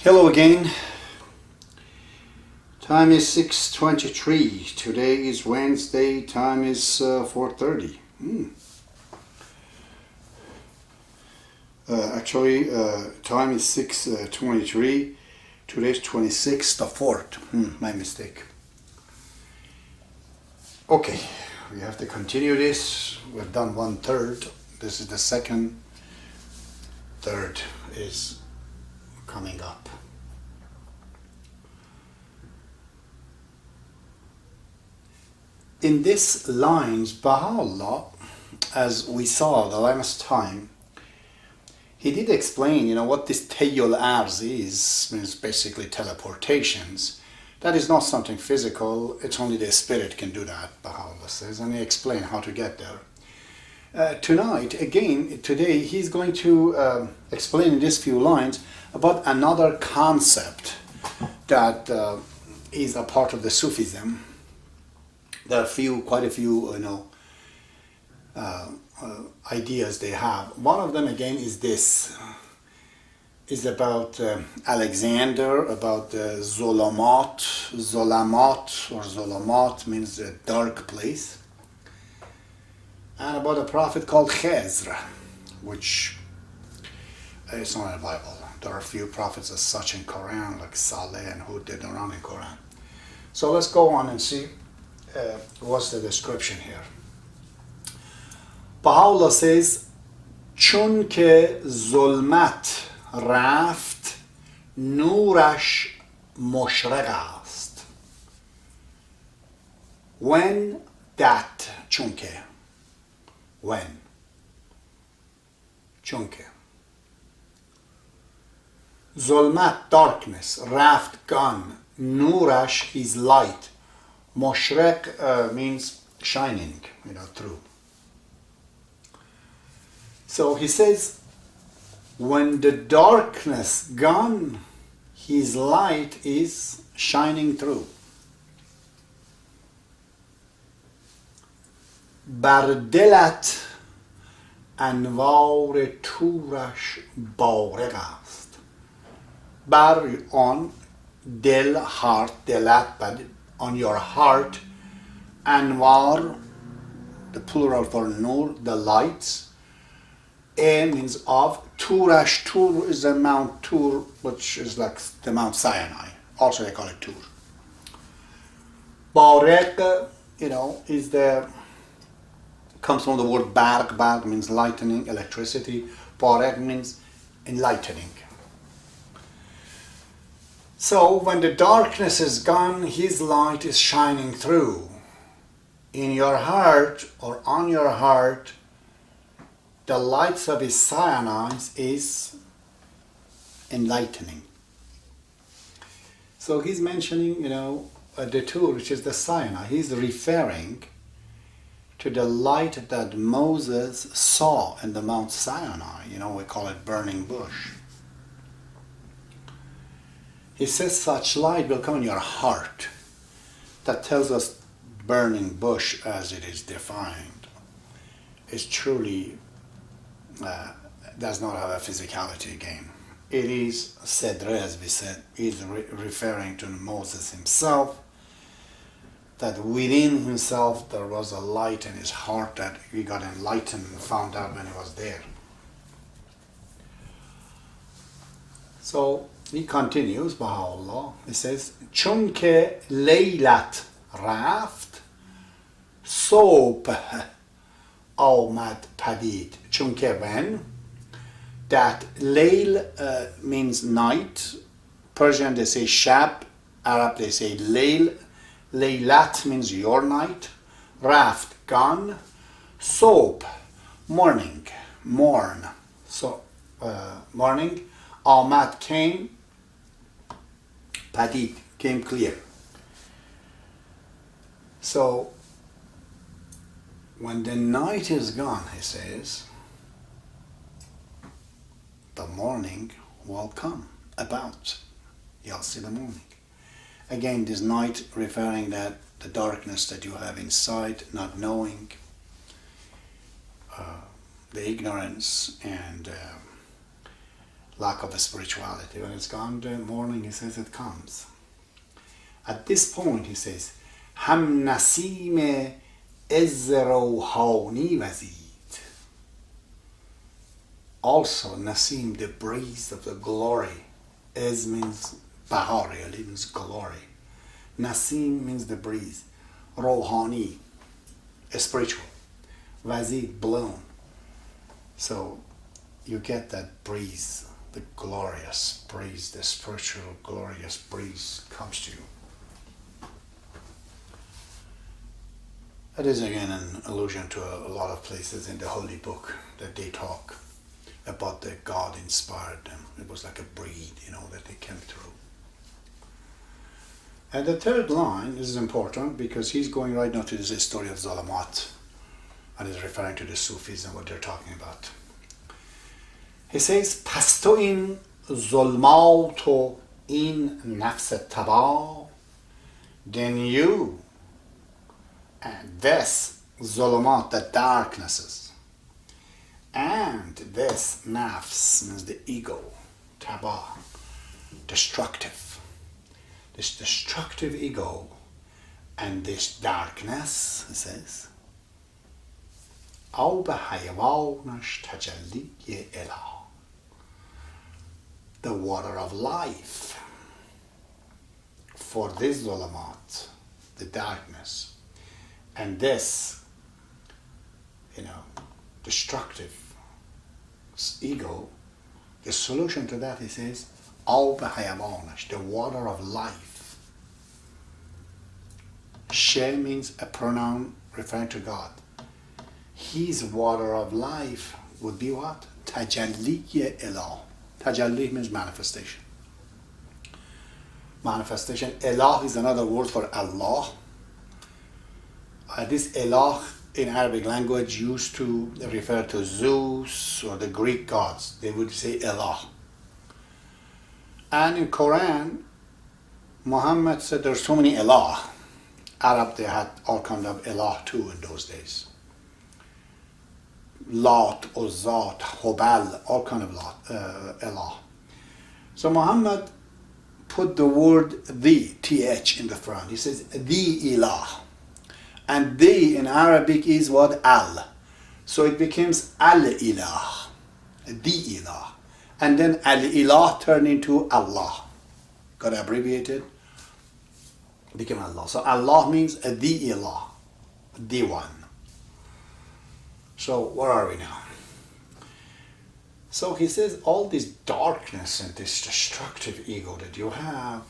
Hello again. Time is 6:23. Today is Wednesday. Time is 4:30. Time is 6:23. Today's 26th of 4th. My mistake. Okay, we have to continue this. We've done 1/3. This is the second. Third is coming up. In these lines, Baha'u'llah, as we saw the last time, he did explain, what this tayyul arz is, means basically teleportations. That is not something physical, it's only the spirit can do that, Baha'u'llah says, and he explained how to get there. Today, he's going to explain in these few lines about another concept that is a part of the Sufism. There are quite a few, ideas they have. One of them again is this, is about Alexander, about Zolamaat. Zolamaat means a dark place. And about a prophet called Khizr, which is not in the Bible. There are a few prophets as such in Quran, like Saleh and Hud, they don't run in Quran. So let's go on and see what's the description here. Baha'u'llah says, چون که ظلمت رفت نورش مشرق است. When that, چون که, when, چون که. ظلمت, darkness, رفت, gone, نورش, his light. Moshreq means shining, through. So he says, when the darkness gone, his light is shining through. بر دلت انوار تورش بارق است. بر on دل, heart, دلت, but on your heart, anwar, the plural for nur, the lights. A means of, Turash, Tur is the Mount Tur, which is like the Mount Sinai. Also they call it Tur. Barek, comes from the word barq. Barq means lightning, electricity. Barek means enlightening. So when the darkness is gone, his light is shining through. In your heart or on your heart, the lights of his cyanides is enlightening. So he's mentioning, the tool, which is the cyanide. He's referring to the light that Moses saw in the Mount Sinai. We call it burning bush. He says such light will come in your heart. That tells us burning bush as it is defined is truly does not have a physicality again. It is Sedre, as we said, is referring to Moses himself, that within himself there was a light in his heart that he got enlightened and found out when he was there. So he continues, Baha'u'llah, he says, چون که لیلت رفت صبح آمد پدید. چون که when, that layl means night. Persian they say shab, Arab they say layl. Laylat means your night. Raft, gone. Sob, morning, morn. So, morning. Ahmad came. Padid came clear. So, when the night is gone, he says, the morning will come about. You'll see the morning. Again, this night referring that the darkness that you have inside, not knowing, the ignorance and lack of spirituality. When it's gone, the morning, he says, it comes. At this point, he says, Ham nasim iz rouhani wazid. Also, nasim, the breeze of the glory. Ez means Baha really, means glory. Nasim means the breeze. Rouhani, spiritual. Wazid, blown. So, you get that breeze, the glorious breeze, the spiritual glorious breeze comes to you. That is again an allusion to a lot of places in the Holy Book that they talk about the God inspired them. It was like a breed, that they came through. And the third line is important because he's going right now to this story of Zolamaat and is referring to the Sufis and what they're talking about. He says, پس تو این ظلمات و این نفس تباه, then you and this zolomat, the darknesses, and this nafs means the ego, taba, destructive. This destructive ego and this darkness, he says, آب حیوانش تجلی اله, the water of life for this zolamat, the darkness, and this, destructive ego, the solution to that, he says, آب حیوانش, the water of life. She means a pronoun referring to God. His water of life would be what? Tajalli elah. Tajalli means manifestation. Manifestation. Elah is another word for Allah. This elah in Arabic language used to refer to Zeus or the Greek gods. They would say elah. And in Quran, Muhammad said there's so many elah. Arab, they had all kind of elah too in those days. Lat, Uzzat, Hubal, all kind of elah. So Muhammad put the word the, th in the front. He says the ilah. And the in Arabic is what? Al. So it becomes al-ilah, the ilah. And then al-ilah turned into Allah. Got abbreviated? Became Allah. So Allah means the ilah, the one. So where are we now? So he says all this darkness and this destructive ego that you have,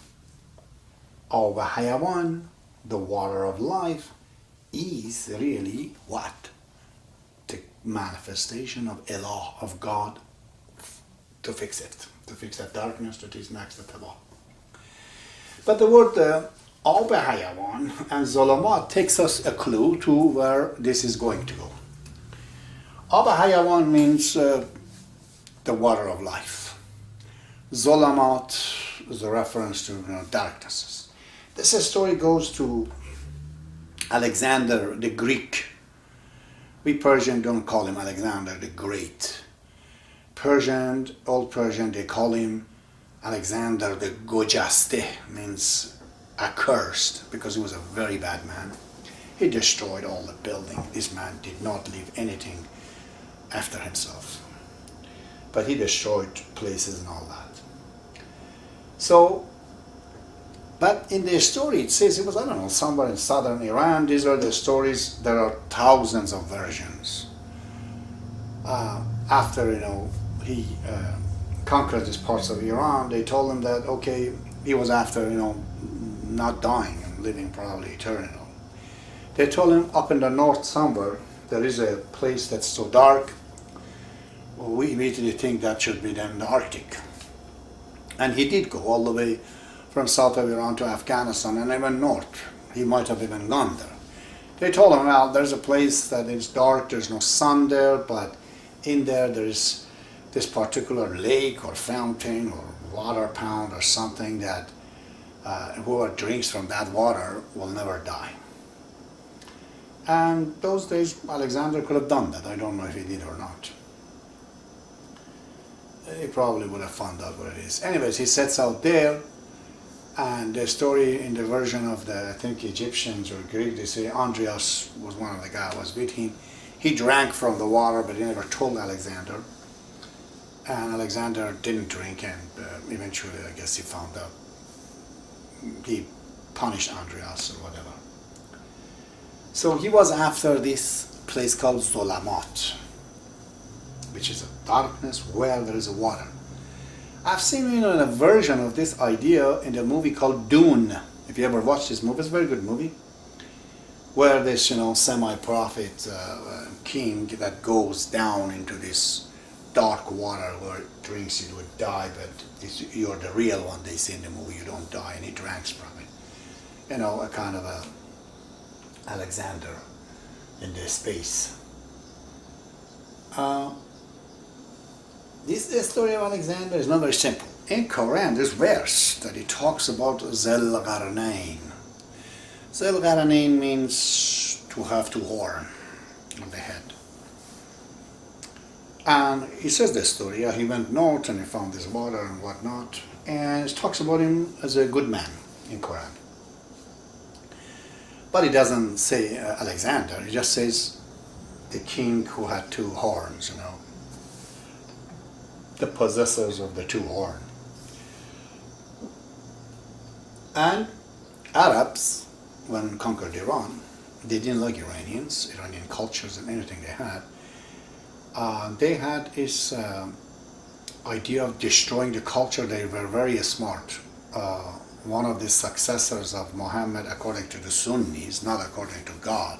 of a hayawan, the water of life, is really what? The manifestation of Allah, of God, to fix it, to fix that darkness that is next to Allah. But the word Ab Hayawan and Zolamaat takes us a clue to where this is going to go. Ab Hayawan means the water of life. Zolamaat is a reference to darknesses. This story goes to Alexander the Greek. We Persian don't call him Alexander the Great. Old Persian, they call him Alexander the Gojaste, means accursed, because he was a very bad man. He destroyed all the building. This man did not leave anything after himself. But he destroyed places and all that. So, but in the story it says it was, somewhere in southern Iran. These are the stories. There are thousands of versions. After, he conquered these parts of Iran, they told him that, okay, he was after, not dying and living probably eternal. They told him up in the north somewhere, there is a place that's so dark, we immediately think that should be then the Arctic. And he did go all the way from south of Iran to Afghanistan and even north. He might have even gone there. They told him, well, there's a place that is dark, there's no sun there, but in there is this particular lake or fountain or water pound or something that whoever drinks from that water will never die. And those days Alexander could have done that. I don't know if he did or not. he probably would have found out what it is. Anyways, he sets out there, and the story in the version of the, I think, Egyptians or Greek, they say Andreas was one of the guys was with him. He drank from the water, but he never told Alexander. And Alexander didn't drink, and eventually, I guess he found out. He punished Andreas or whatever. So he was after this place called Zolamaat, which is a darkness where there is a water. I've seen a version of this idea in a movie called Dune. If you ever watched this movie, it's a very good movie, where this semi-prophet king that goes down into this dark water where it drinks you would die, but you're the real one, they say in the movie, you don't die, and he drinks from it. A kind of a Alexander in this space. This story of Alexander is not very simple. In Quran, this verse that he talks about Zal Qarnayn. Zal Qarnayn means to have two horns on the head. And he says this story. He went north and he found this water and whatnot. And it talks about him as a good man in Quran. But he doesn't say Alexander. He just says the king who had two horns, the possessors of the two horns. And Arabs, when conquered Iran, they didn't like Iranians, Iranian cultures and anything they had. They had this idea of destroying the culture. They were very smart. One of the successors of Muhammad, according to the Sunnis, not according to God.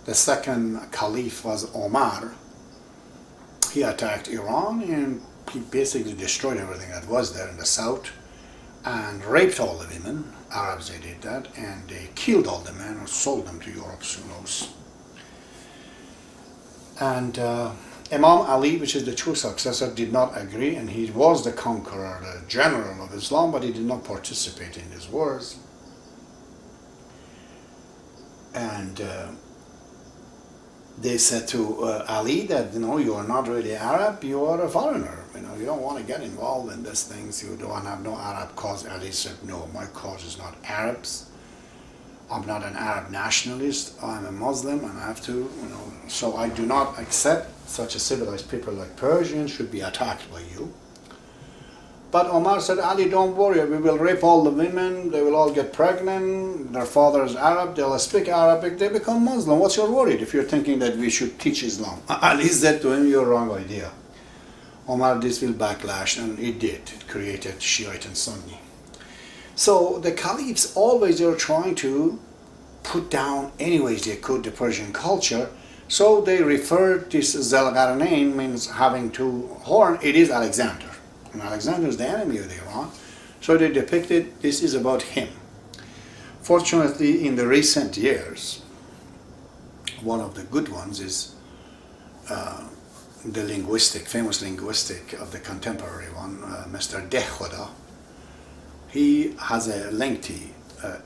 The second caliph was Omar. He attacked Iran and he basically destroyed everything that was there in the south and raped all the women. Arabs, they did that, and they killed all the men and sold them to Europe, who knows. And Imam Ali, which is the true successor, did not agree, and he was the conqueror, the general of Islam, but he did not participate in these wars. And they said to Ali that, you are not really Arab, you are a foreigner. You don't want to get involved in these things. You don't have no Arab cause. Ali said, no, my cause is not Arabs. I'm not an Arab nationalist. I'm a Muslim, and I have to, so I do not accept such a civilized people like Persians should be attacked by you. But Omar said, Ali, don't worry, we will rape all the women, they will all get pregnant, their father is Arab, they'll speak Arabic, they become Muslim. What's your worry if you're thinking that we should teach Islam? Ali said to him, you're wrong idea. Omar, this will backlash, and it did. It created Shiite and Sunni. So the caliphs always are trying to put down any ways they could the Persian culture. So they referred this Zal Qarnayn, means having two horns. It is Alexander. And Alexander is the enemy of Iran. So they depicted this is about him. Fortunately, in the recent years, one of the good ones is the famous linguistic of the contemporary one, Mr. Dekhoda. He has a lengthy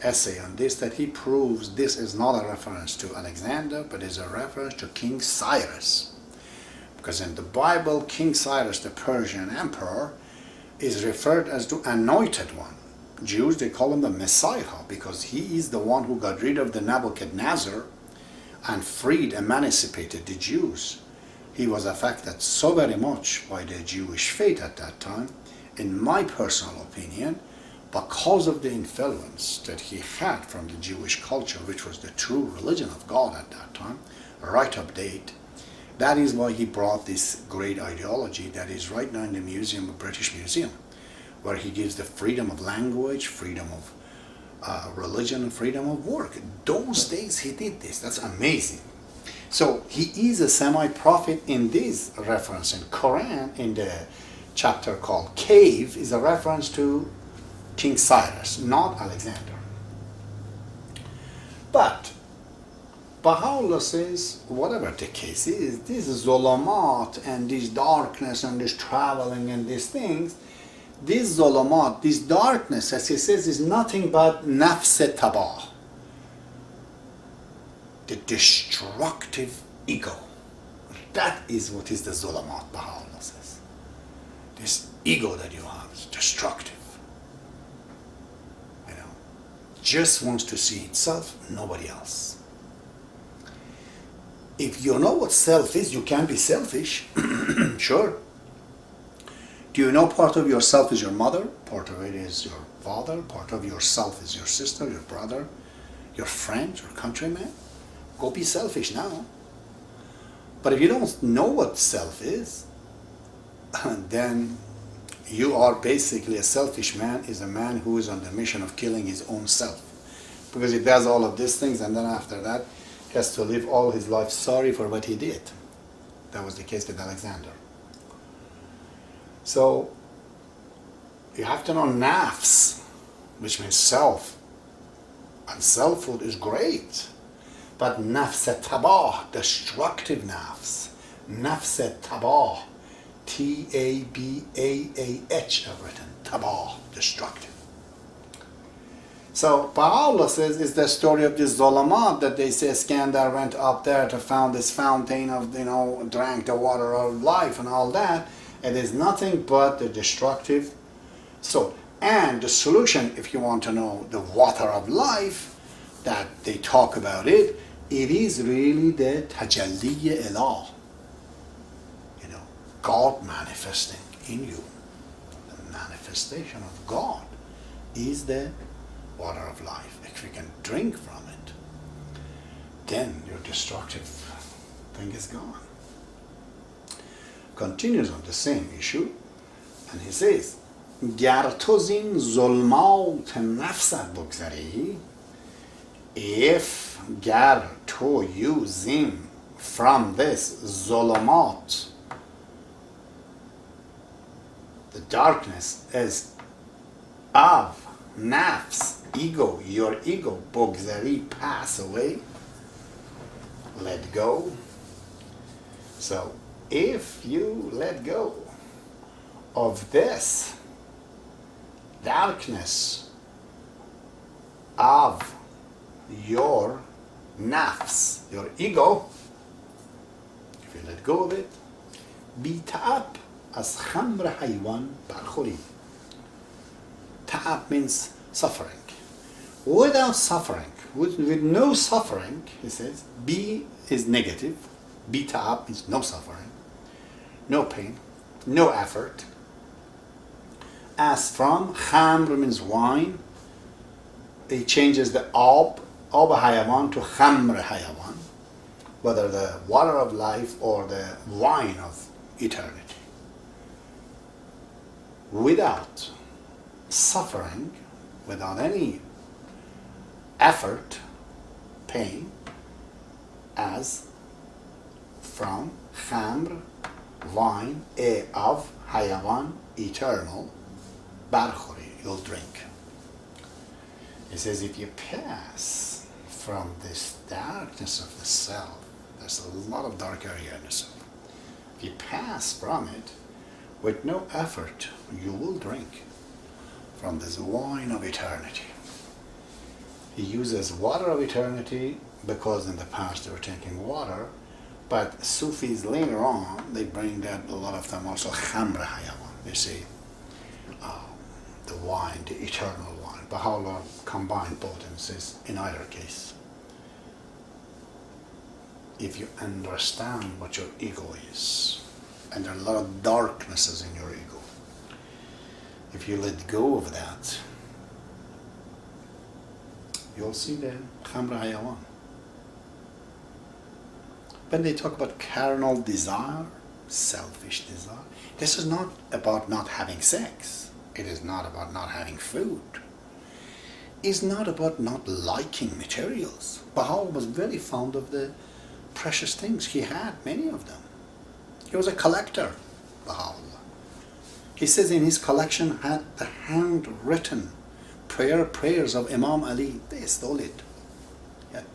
essay on this that he proves this is not a reference to Alexander, but is a reference to King Cyrus. Because in the Bible, King Cyrus, the Persian emperor, is referred as the anointed one. Jews, they call him the Messiah because he is the one who got rid of the Nebuchadnezzar and freed, emancipated the Jews. He was affected so very much by the Jewish faith at that time, in my personal opinion, because of the influence that he had from the Jewish culture, which was the true religion of God at that time, right up date. That is why he brought this great ideology that is right now in the museum, the British Museum, where he gives the freedom of language, freedom of religion, and freedom of work. Those days he did this. That's amazing. So he is a semi-prophet in this reference. In Quran, in the chapter called Cave, is a reference to King Cyrus, not Alexander. But Baha'u'llah says, whatever the case is, this Zolamaat and this darkness and this traveling and these things, this Zolamaat, this darkness, as he says, is nothing but nafs tabah, the destructive ego. That is what is the Zolamaat, Baha'u'llah says. This ego that you have is destructive. Just wants to see itself, nobody else. If you know what self is, you can be selfish. Sure. Do you know part of yourself is your mother? Part of it is your father? Part of yourself is your sister, your brother, your friend, your countryman? Go be selfish now. But if you don't know what self is, then you are basically a selfish man is a man who is on the mission of killing his own self. Because he does all of these things and then after that he has to live all his life sorry for what he did. That was the case with Alexander. So you have to know nafs, which means self. And selfhood is great. But nafs tabah, destructive nafs. Nafs tabah. T-A-B-A-A-H I've written. Tabah, destructive. So Baha'u'llah says it's the story of this Zolamaat that they say Iskandar went up there to found this fountain of, drank the water of life and all that. It is nothing but the destructive soul. And the solution, if you want to know the water of life, that they talk about it is really the tajalli ilah. God manifesting in you. The manifestation of God is the water of life. If you can drink from it, then your destructive thing is gone. Continues on the same issue, and he says, گر تو زین ظلمات نفست بگذری, if گر تو you zim from this Zolamaat, the darkness is of nafs, ego, your ego, bogzari, pass away, let go. So if you let go of this darkness of your nafs, your ego, if you let go of it, bita'ab as khamr haywan barkhori. Ta'ab means suffering. Without suffering, with no suffering, he says, B is negative. B ta'ab means no suffering, no pain, no effort. As from, khamr means wine. It changes the ab hayawan to khamr hayawan, whether the water of life or the wine of eternity. Without suffering, without any effort, pain, as from khamr, wine, of hayawan, eternal, barkhori, you'll drink. He says if you pass from this darkness of the self, there's a lot of dark area in the self. If you pass from it with no effort, you will drink from this wine of eternity. He uses water of eternity because in the past they were taking water, but Sufis later on, they bring that a lot of them also khamr hayawan. They say the wine, the eternal wine. Baha'u'llah combined both and says in either case, if you understand what your ego is, and there are a lot of darknesses in your ego, if you let go of that, you'll see the khamr hayawan. When they talk about carnal desire, selfish desire, this is not about not having sex. It is not about not having food. It's not about not liking materials. Baha'u'llah was very fond of the precious things. He had many of them. He was a collector, Baha'u'llah. He says in his collection had the handwritten prayers of Imam Ali. They stole it. He had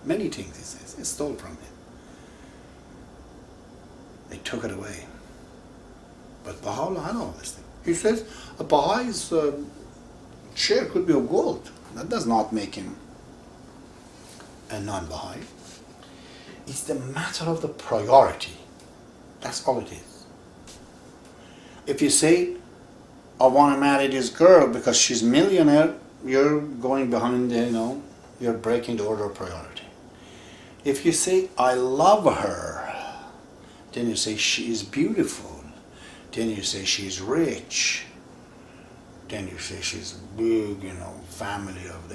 many things, he says. They stole from him. They took it away. But Baha'u'llah had all this thing. He says a Baha'is chair could be of gold. That does not make him a non-Baha'i. It's the matter of the priority. That's all it is. If you say, I want to marry this girl because she's a millionaire, you're going behind, you're breaking the order of priority. If you say, I love her, then you say she is beautiful, then you say she's rich, then you say she's big, family of,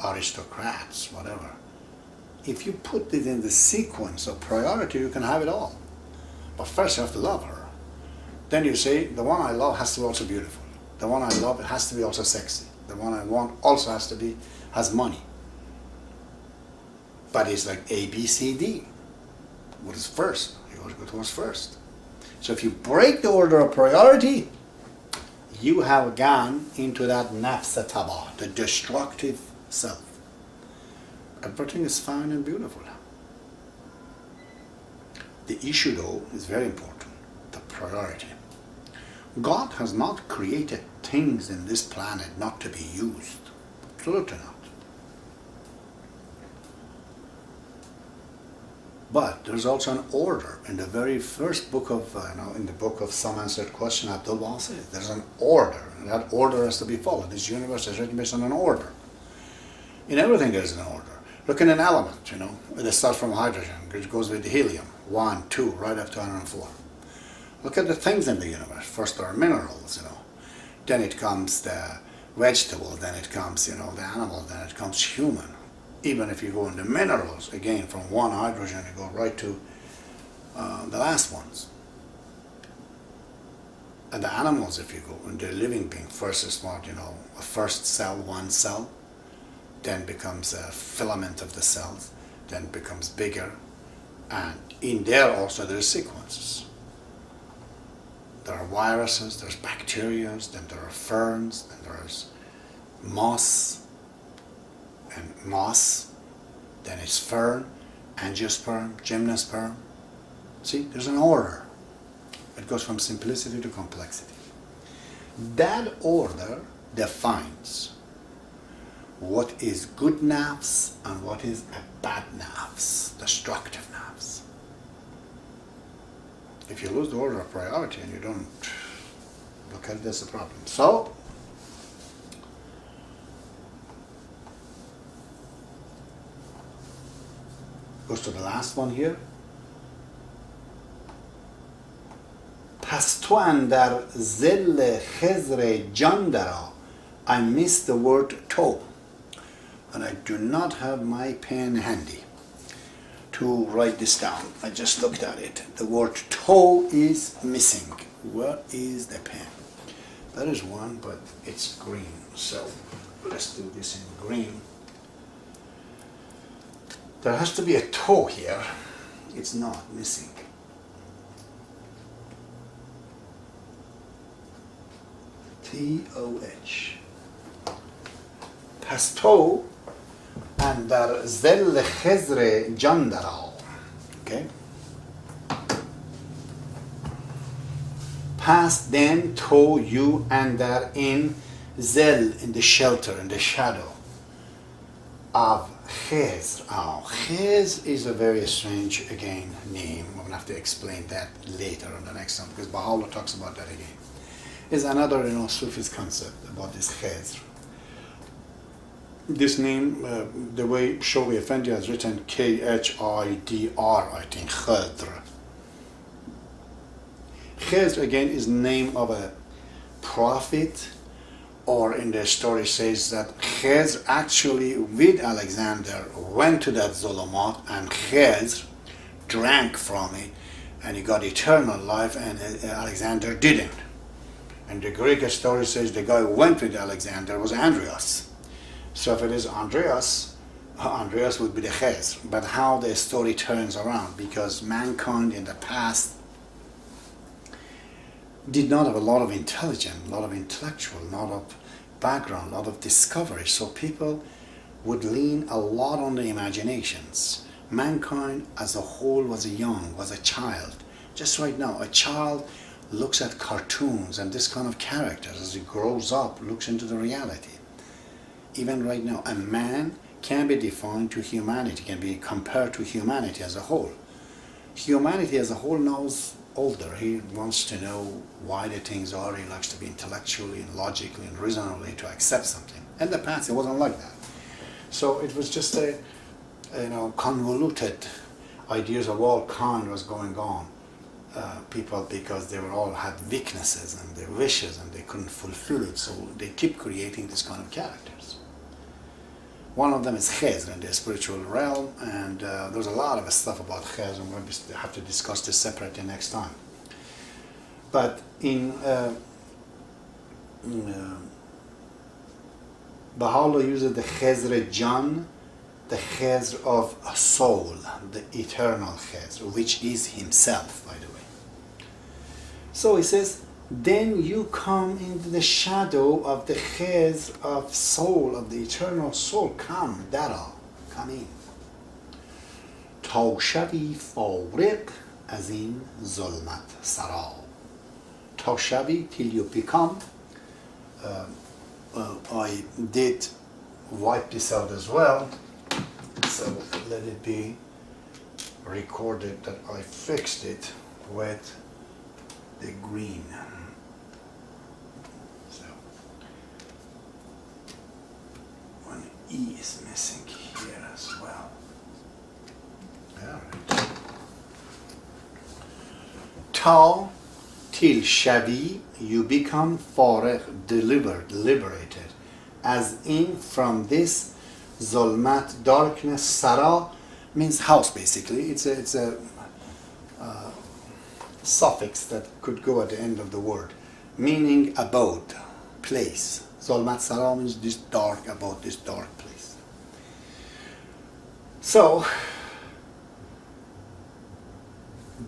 aristocrats, whatever. If you put it in the sequence of priority, you can have it all. But first you have to love her. Then you say, the one I love has to be also beautiful. The one I love has to be also sexy. The one I want also has money. But it's like A, B, C, D. What is first? You always go towards first. So if you break the order of priority, you have gone into that nafs tabah, the destructive self. Everything is fine and beautiful. The issue, though, is very important, the priority. God has not created things in this planet not to be used. Absolutely not. But there's also an order. In the very first book of, in the book of Some Answered Question, Abdu'l-Baha says there's an order, and that order has to be followed. This universe is written based on an order. In everything there's an order. Look at an element, it starts from hydrogen, it goes with helium, 1, 2, right up to 104. Look at the things in the universe. First there are minerals, then it comes the vegetable, then it comes, the animal, then it comes human. Even if you go into minerals, again, from one hydrogen, you go right to the last ones. And the animals, if you go into living being, first is what, a first cell, one cell, then becomes a filament of the cells, then becomes bigger, and in there also there are sequences. There are viruses, there's bacteria, then there are ferns, then there's moss, then it's fern, angiosperm, gymnosperm. See, there's an order. It goes from simplicity to complexity. That order defines what is good nafs and what is a bad nafs, destructive nafs. If you lose the order of priority and you don't look at it, that's a problem. So, goes to the last one here. پس تو اندر ظل خضر جان درآ. I missed the word toe, and I do not have my pen handy to write this down. I just looked at it. The word toe is missing. Where is the pen? That is one, but it's green. So let's do this in green. There has to be a toe here. It's not missing. T-O-H. پس تو اندر ظل خضر جان درآ. Okay. Past then to you under in zel, in the shelter, in the shadow of Khizr. Oh, Khizr is a very strange, again, name. I'm going to have to explain that later on the next one, because Baha'u'llah talks about that again. Is another, Sufi's concept about this Khizr. This name, the way Shobi Effendi has written K-H-I-D-R, I think, Khidr. Khidr, again, is name of a prophet, or in the story says that Khidr actually, with Alexander, went to that Zolamaat, and Khidr drank from it, and he got eternal life, and Alexander didn't. And the Greek story says the guy who went with Alexander was Andreas. So if it is Andreas would be the Khizr. But how the story turns around, because mankind in the past did not have a lot of intelligence, a lot of intellectual, a lot of background, a lot of discovery. So people would lean a lot on the imaginations. Mankind as a whole was a child. Just right now, a child looks at cartoons and this kind of characters. As he grows up, looks into the reality. Even right now, a man can be defined to humanity, can be compared to humanity as a whole. Humanity as a whole knows older. He wants to know why the things are. He likes to be intellectually and logically and reasonably to accept something. In the past, it wasn't like that. So it was just a, convoluted ideas of all kind was going on. People, because they were all had weaknesses and their wishes and they couldn't fulfill it, so they keep creating this kind of characters. One of them is Khizr in the spiritual realm, and there's a lot of stuff about Khizr, and we'll have to discuss this separately next time. But in Baha'u'llah uses the Khizr Jan, the Khizr of a soul, the eternal Khizr, which is himself, by the way. So he says, then you come into the shadow of the Khizr of soul, of the eternal soul. Come, Dara, come in. تا شوی فارغ از این ظلمت سرا. تا شوی, till you become. I did wipe this out as well, so let it be recorded that I fixed it with the green. So one E is missing here as well. Alright. Ta, till shavi, you become farigh, delivered, liberated, as in from this zolmat, darkness. Sara means house, basically. It's a suffix that could go at the end of the word, meaning abode, place. Zolmat Sara means this dark abode, this dark place. So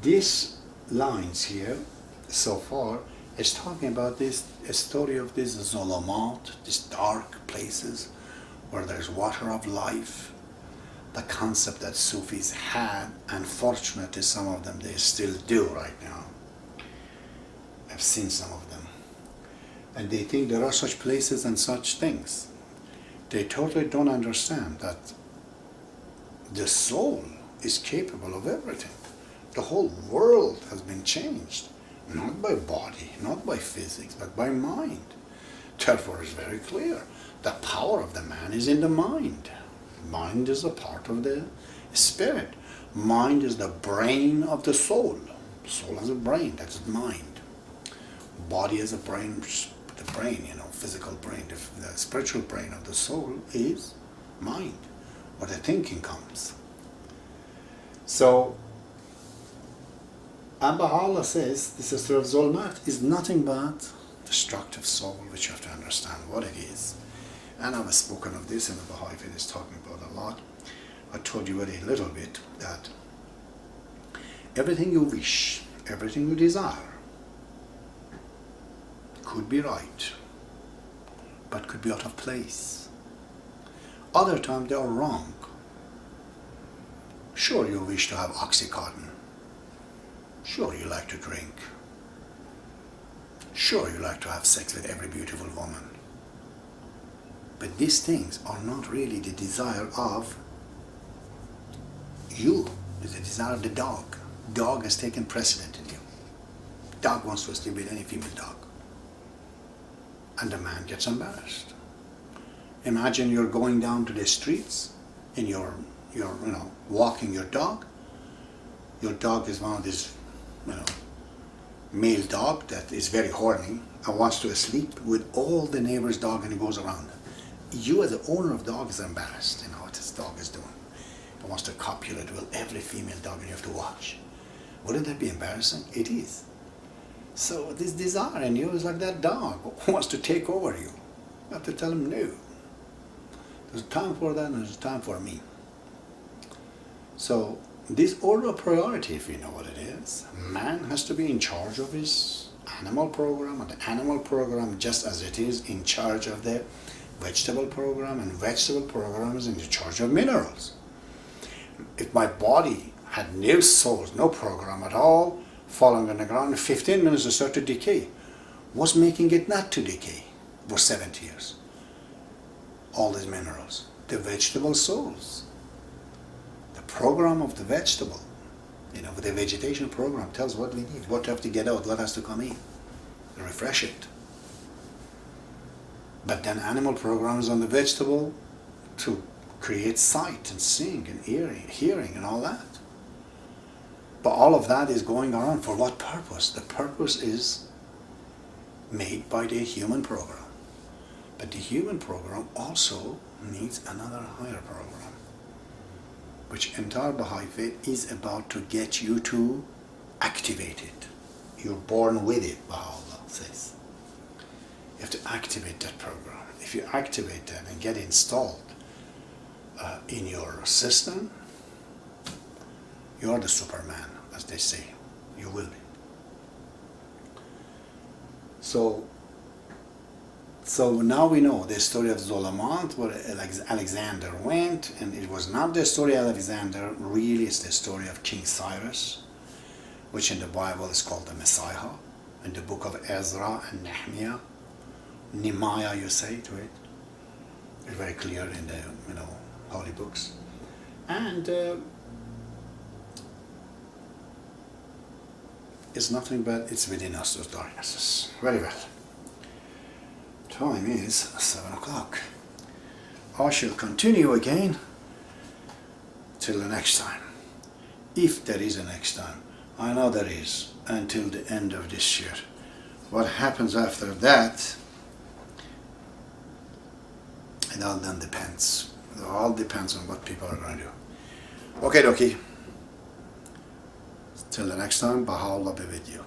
these lines here so far is talking about this a story of this Zolamaat, these dark places where there's water of life. The concept that Sufis had, unfortunately some of them they still do right now. I've seen some of them. And they think there are such places and such things. They totally don't understand that the soul is capable of everything. The whole world has been changed, not by body, not by physics, but by mind. Therefore it's very clear, the power of the man is in the mind. Mind is a part of the spirit. Mind is the brain of the soul. Soul has a brain, that's mind. Body has a brain, the brain, physical brain. The spiritual brain of the soul is mind, where the thinking comes. So, Baha'u'llah says this is of Zolamaat is nothing but destructive soul, which you have to understand what it is. And I've spoken of this in the Baha'i faith, is talking about a lot. I told you very little bit that everything you wish, everything you desire could be right, but could be out of place. Other times they are wrong. Sure, you wish to have Oxycontin. Sure, you like to drink. Sure, you like to have sex with every beautiful woman. But these things are not really the desire of you. It's the desire of the dog. Dog has taken precedent in you. Dog wants to sleep with any female dog. And the man gets embarrassed. Imagine you're going down to the streets and you're walking your dog. Your dog is one of these, male dog that is very horny and wants to sleep with all the neighbor's dog, and he goes around. You as the owner of the dog is embarrassed, what this dog is doing. It wants to copulate with every female dog and you have to watch. Wouldn't that be embarrassing? It is. So this desire in you is like that dog who wants to take over you. You have to tell him no. There's time for that and there's time for me. So this order of priority, if you know what it is, man has to be in charge of his animal program, and the animal program, just as it is in charge of the vegetable program, and vegetable program is in charge of minerals. If my body had no soul, no program at all, falling on the ground, in 15 minutes it started to decay. What's making it not to decay for 70 years? All these minerals, the vegetable souls. The program of the vegetable The vegetation program tells what we need, what have to get out, what has to come in, refresh it. But then animal programs on the vegetable to create sight and seeing and hearing and all that. But all of that is going on for what purpose? The purpose is made by the human program. But the human program also needs another higher program, which entire Baha'i faith is about to get you to activate it. You're born with it, Baha'u'llah says. You have to activate that program. If you activate that and get installed in your system, you're the Superman, as they say. You will be. So now we know the story of Zolamaat, where Alexander went, and it was not the story of Alexander, really it's the story of King Cyrus, which in the Bible is called the Messiah, in the book of Ezra and Nehemiah you say to it. It's very clear in the holy books. And it's nothing but it's within us, those darknesses. Very well. Time is 7 o'clock. I shall continue again till the next time. If there is a next time. I know there is, until the end of this year. What happens after that, it all then depends. It all depends on what people are going to do. Okay, dokie. Till the next time, Baha'u'llah be with you.